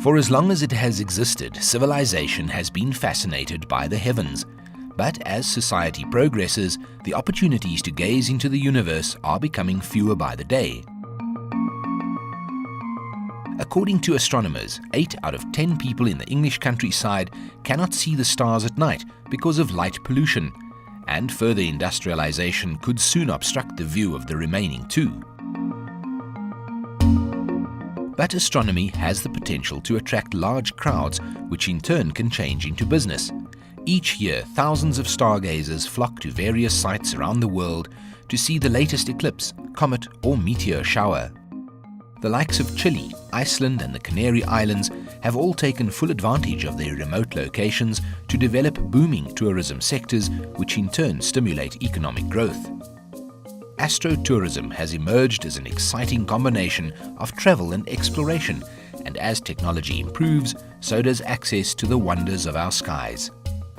For as long as it has existed, civilization has been fascinated by the heavens. But as society progresses, the opportunities to gaze into the universe are becoming fewer by the day. According to astronomers, 8 out of 10 people in the English countryside cannot see the stars at night because of light pollution, and further industrialization could soon obstruct the view of the remaining 2. But astronomy has the potential to attract large crowds, which in turn can change into business. Each year, thousands of stargazers flock to various sites around the world to see the latest eclipse, comet or meteor shower. The likes of Chile, Iceland and the Canary Islands have all taken full advantage of their remote locations to develop booming tourism sectors, which in turn stimulate economic growth. Astro tourism has emerged as an exciting combination of travel and exploration, and as technology improves, so does access to the wonders of our skies.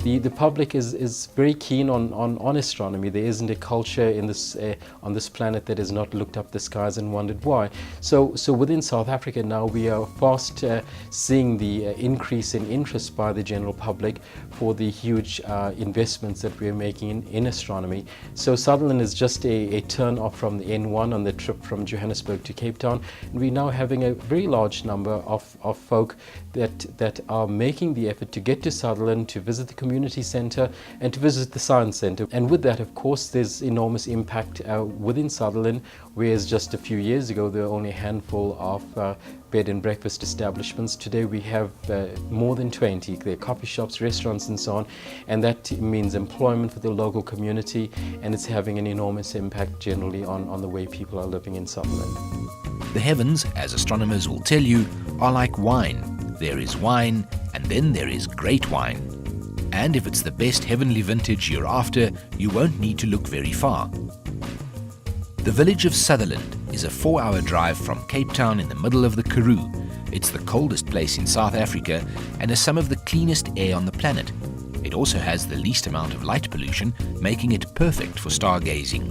The public is very keen on astronomy. There isn't a culture in this on this planet that has not looked up the skies and wondered why. So within South Africa now we are fast seeing the increase in interest by the general public for the huge investments that we're making in astronomy. So Sutherland is just a turn off from the N1 on the trip from Johannesburg to Cape Town. And we're now having a very large number of folk that are making the effort to get to Sutherland, to visit the community centre and to visit the science centre. And with that, of course, there's enormous impact within Sutherland, whereas just a few years ago there were only a handful of bed and breakfast establishments. Today we have more than 20. There are coffee shops, restaurants and so on, and that means employment for the local community, and it's having an enormous impact generally on the way people are living in Sutherland. The heavens, as astronomers will tell you, are like wine. There is wine, and then there is great wine. And if it's the best heavenly vintage you're after, you won't need to look very far. The village of Sutherland is a 4-hour drive from Cape Town in the middle of the Karoo. It's the coldest place in South Africa and has some of the cleanest air on the planet. It also has the least amount of light pollution, making it perfect for stargazing.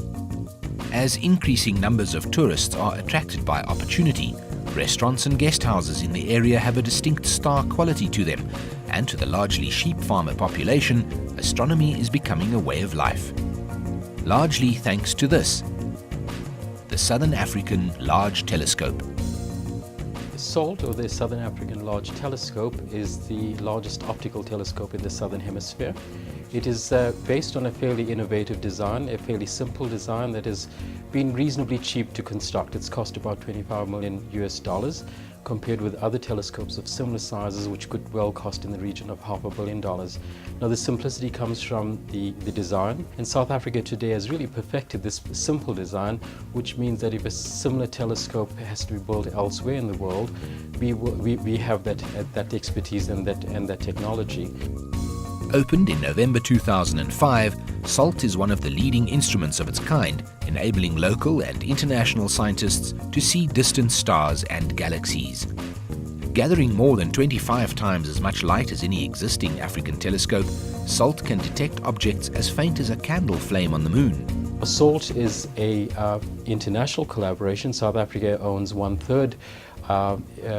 As increasing numbers of tourists are attracted by opportunity, restaurants and guest houses in the area have a distinct star quality to them, and to the largely sheep farmer population, astronomy is becoming a way of life. Largely thanks to this, the Southern African Large Telescope. SALT, or the Southern African Large Telescope, is the largest optical telescope in the Southern Hemisphere. It is based on a fairly innovative design, a fairly simple design that has been reasonably cheap to construct. It's cost about $25 million US, compared with other telescopes of similar sizes which could well cost in the region of $500 million. Now the simplicity comes from the design, and South Africa today has really perfected this simple design, which means that if a similar telescope has to be built elsewhere in the world, we have that expertise and that technology. Opened in November 2005, SALT is one of the leading instruments of its kind, enabling local and international scientists to see distant stars and galaxies. Gathering more than 25 times as much light as any existing African telescope, SALT can detect objects as faint as a candle flame on the moon. SALT is an international collaboration. South Africa owns 1/3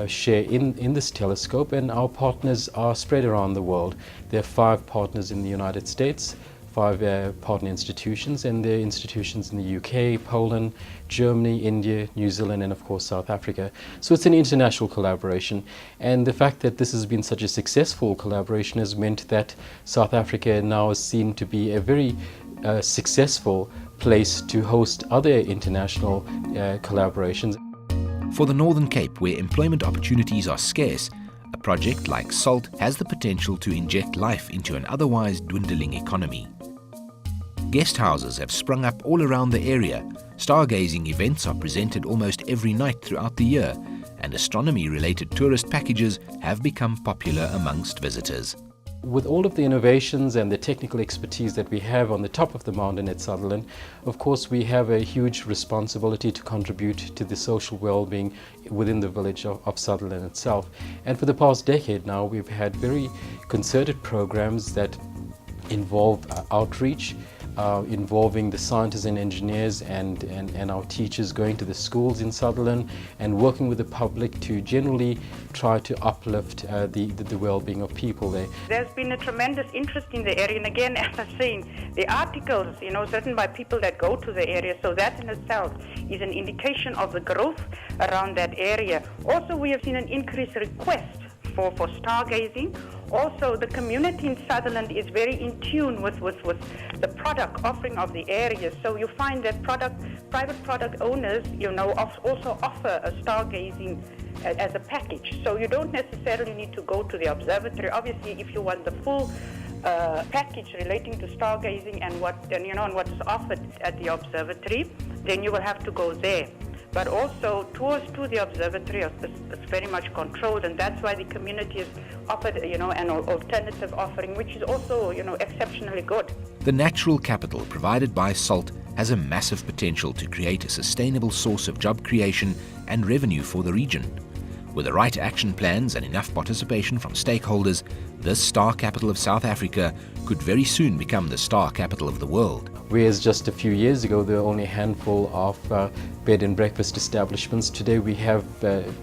share in this telescope, and our partners are spread around the world. There are 5 partners in the United States, 5 partner institutions, and there are institutions in the UK, Poland, Germany, India, New Zealand, and of course South Africa. So it's an international collaboration, and the fact that this has been such a successful collaboration has meant that South Africa now is seen to be a very successful place to host other international collaborations. For the Northern Cape, where employment opportunities are scarce, a project like SALT has the potential to inject life into an otherwise dwindling economy. Guest houses have sprung up all around the area, stargazing events are presented almost every night throughout the year, and astronomy-related tourist packages have become popular amongst visitors. With all of the innovations and the technical expertise that we have on the top of the mountain at Sutherland, of course we have a huge responsibility to contribute to the social well-being within the village of Sutherland itself. And for the past decade now, we've had very concerted programs that involve outreach, involving the scientists and engineers and our teachers going to the schools in Sutherland and working with the public to generally try to uplift the well-being of people there. There's been a tremendous interest in the area, and again, as I'm saying, the articles, written by people that go to the area, so that in itself is an indication of the growth around that area. Also, we have seen an increased request for stargazing. Also, the community in Sutherland is very in tune with the product offering of the area. So you find that private product owners, also offer a stargazing as a package. So you don't necessarily need to go to the observatory. Obviously, if you want the full package relating to stargazing and what is offered at the observatory, then you will have to go there. But also, tours to the observatory is very much controlled, and that's why the community has offered, an alternative offering, which is also, exceptionally good. The natural capital provided by SALT has a massive potential to create a sustainable source of job creation and revenue for the region. With the right action plans and enough participation from stakeholders, this star capital of South Africa could very soon become the star capital of the world. Whereas just a few years ago there were only a handful of bed and breakfast establishments, today we have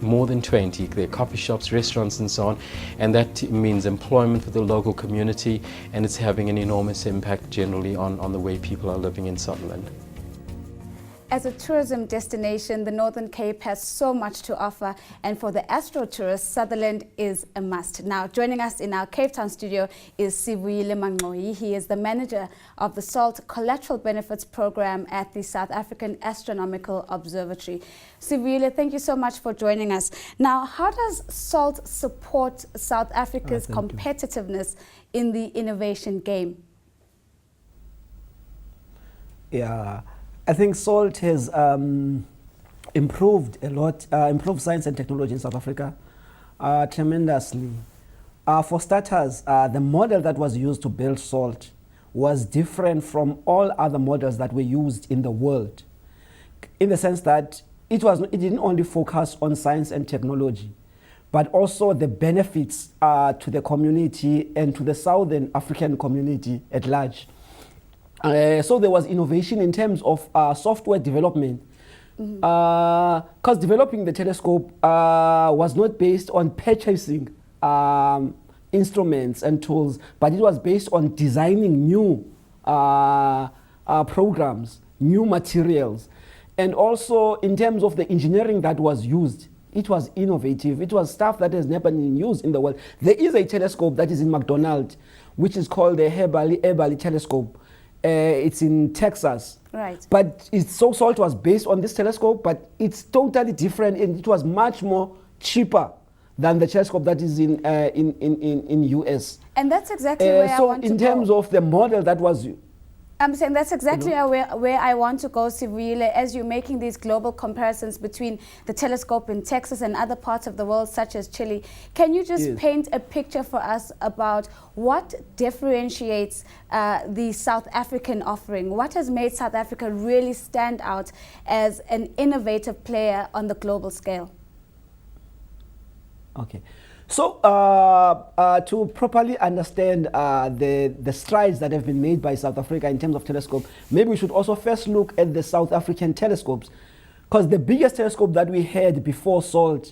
more than 20. There are coffee shops, restaurants and so on, and that means employment for the local community, and it's having an enormous impact generally on the way people are living in Sutherland. As a tourism destination, the Northern Cape has so much to offer, and for the Astro tourists, Sutherland is a must. Now, joining us in our Cape Town studio is Sivuyile Mangqoyi. He is the manager of the SALT Collateral Benefits Program at the South African Astronomical Observatory. Sivuyile, thank you so much for joining us. Now, how does SALT support South Africa's competitiveness in the innovation game? Yeah. I think SALT has improved a lot, improved science and technology in South Africa tremendously. For starters, the model that was used to build SALT was different from all other models that were used in the world, in the sense that it didn't only focus on science and technology, but also the benefits to the community and to the Southern African community at large. So there was innovation in terms of software development, because developing the telescope was not based on purchasing instruments and tools, but it was based on designing new programs, new materials. And also in terms of the engineering that was used, it was innovative. It was stuff that has never been used in the world. There is a telescope that is in McDonald, which is called the Herbali telescope. It's in Texas. Right. But SALT was based on this telescope, but it's totally different, and it was much more cheaper than the telescope that is in US. And that's exactly where I want to go. So in terms of the model that was... I'm saying that's exactly where I want to go, Sivuyile, as you're making these global comparisons between the telescope in Texas and other parts of the world, such as Chile. Can you just paint a picture for us about what differentiates the South African offering? What has made South Africa really stand out as an innovative player on the global scale? Okay. So to properly understand the strides that have been made by South Africa in terms of telescope, maybe we should also first look at the South African telescopes, because the biggest telescope that we had before SALT,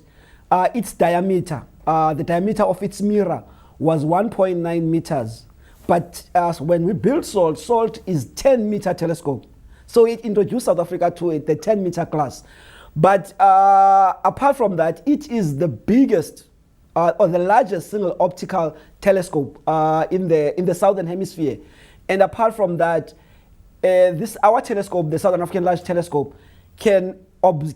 its diameter, the diameter of its mirror was 1.9 meters. But when we built SALT is 10-meter telescope. So it introduced South Africa to the 10-meter class. But apart from that, it is the biggest or the largest single optical telescope in the Southern Hemisphere. And apart from that, our telescope, the Southern African Large Telescope, can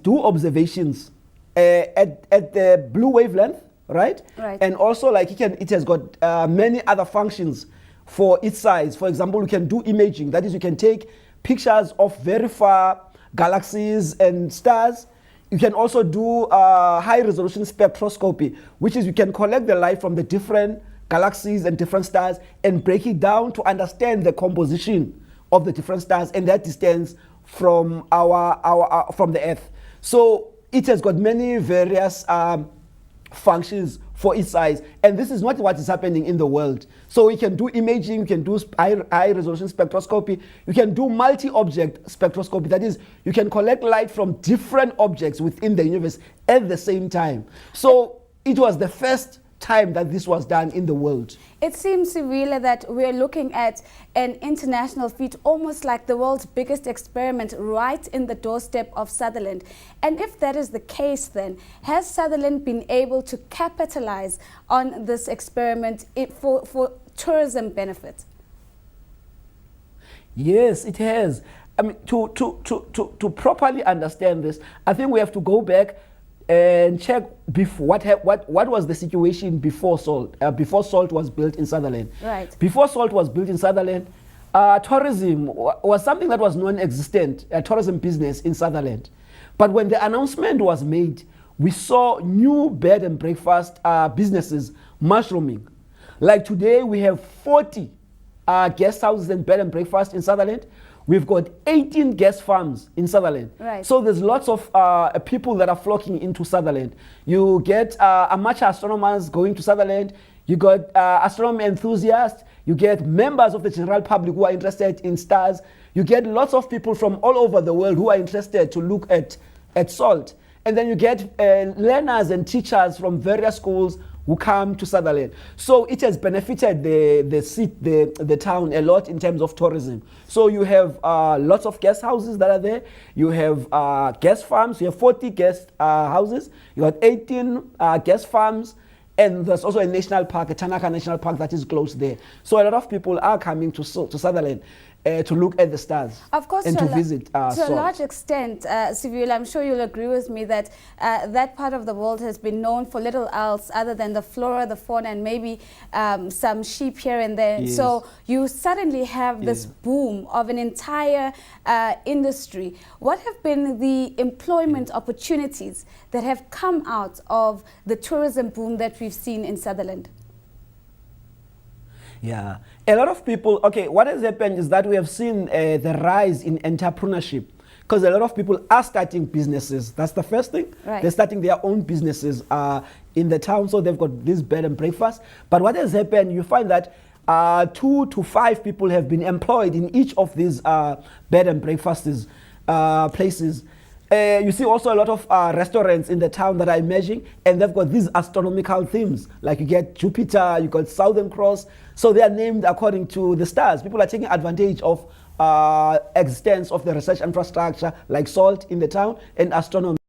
do observations at the blue wavelength, right? Right. And also, like, it has got many other functions for its size. For example, we can do imaging. That is, you can take pictures of very far galaxies and stars. You can also do high-resolution spectroscopy, which is you can collect the light from the different galaxies and different stars and break it down to understand the composition of the different stars and their distance from from the Earth. So it has got many various functions for its size. And this is not what is happening in the world. So you can do imaging, you can do high resolution spectroscopy, you can do multi-object spectroscopy. That is, you can collect light from different objects within the universe at the same time. So it was the first time that this was done in the world. It seems, Sibuyile, that we're looking at an international feat, almost like the world's biggest experiment right in the doorstep of Sutherland. And if that is the case, then has Sutherland been able to capitalize on this experiment for tourism benefit? Yes, it has. I mean, to properly understand this, I think we have to go back and check what was the situation before salt was built in Sutherland. Right. Before salt was built in Sutherland, tourism was something that was non-existent, a tourism business in Sutherland. But when the announcement was made, we saw new bed and breakfast businesses mushrooming. Like today, we have 40 guest houses and bed and breakfast in Sutherland. We've got 18 guest farms in Sutherland. Right. So there's lots of people that are flocking into Sutherland. You get amateur astronomers going to Sutherland. You got astronomy enthusiasts. You get members of the general public who are interested in stars. You get lots of people from all over the world who are interested to look at salt. And then you get learners and teachers from various schools who come to Sutherland. So it has benefited the town a lot in terms of tourism. So you have lots of guest houses that are there. You have guest farms. You have 40 guest houses. You got 18 guest farms. And there's also a national park, a Tanaka National Park, that is close there. So a lot of people are coming to Sutherland to look at the stars. Of course, and to visit to a large extent, Sibuyile, I'm sure you'll agree with me that that part of the world has been known for little else other than the flora, the fauna, and maybe some sheep here and there. Yes. So you suddenly have this boom of an entire industry. What have been the employment opportunities that have come out of the tourism boom that we've seen in Sutherland? Yeah, a lot of people, okay, what has happened is that we have seen the rise in entrepreneurship, because a lot of people are starting businesses. That's the first thing. Right. They're starting their own businesses in the town, so they've got this bed and breakfast. But what has happened, you find that 2 to 5 people have been employed in each of these bed and breakfasts places. You see also a lot of restaurants in the town that are emerging, and they've got these astronomical themes. Like you get Jupiter, you got Southern Cross. So they are named according to the stars. People are taking advantage of existence of the research infrastructure like salt in the town and astronomy.